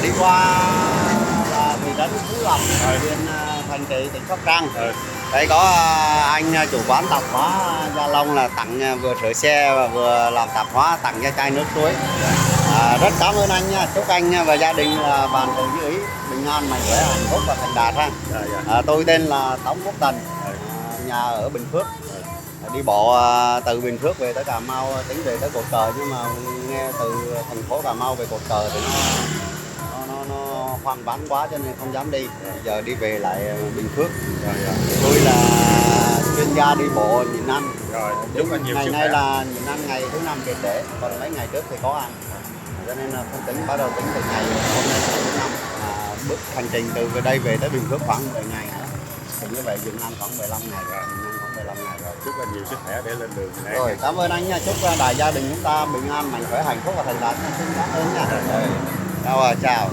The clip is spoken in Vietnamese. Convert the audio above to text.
đi qua là thị trấn Phú Lộc, huyện Thành Trị, tỉnh Sóc Trăng. Đây có anh chủ quán tạp hóa Gia Long là tặng vừa sửa xe và vừa làm tạp hóa, tặng cho chai nước suối. Rất cảm ơn anh nha, chúc anh và gia đình là bàn tự giữ ý bình an, mạnh khỏe, hạnh phúc và thành đạt ha. Tôi tên là Tống Quốc Tần, nhà ở Bình Phước. Đi bộ từ Bình Phước về tới Cà Mau, tính về tới Cột Cờ, nhưng mà nghe từ thành phố Cà Mau về Cột Cờ thì nó hoang vắng quá cho nên không dám đi. Giờ đi về lại Bình Phước. Tôi là chuyên gia đi bộ nhịn ăn. Chúc anh nhiều ngày sức nay khỏe. là nhịn ăn ngày thứ 5 triệt để, còn mấy ngày trước thì có ăn. Cho nên là không tính, bắt đầu tính từ ngày hôm nay là thứ 5. Bước hành trình từ đây về tới Bình Phước khoảng 10 ngày nữa. Thì như vậy dừng ăn khoảng 15 ngày rồi. Chúc anh nhiều sức khỏe để lên đường. Rồi, cảm ơn anh nha, chúc đại gia đình chúng ta bình an, mạnh khỏe, hạnh phúc và thành đạt. Xin cảm ơn nha. Chào.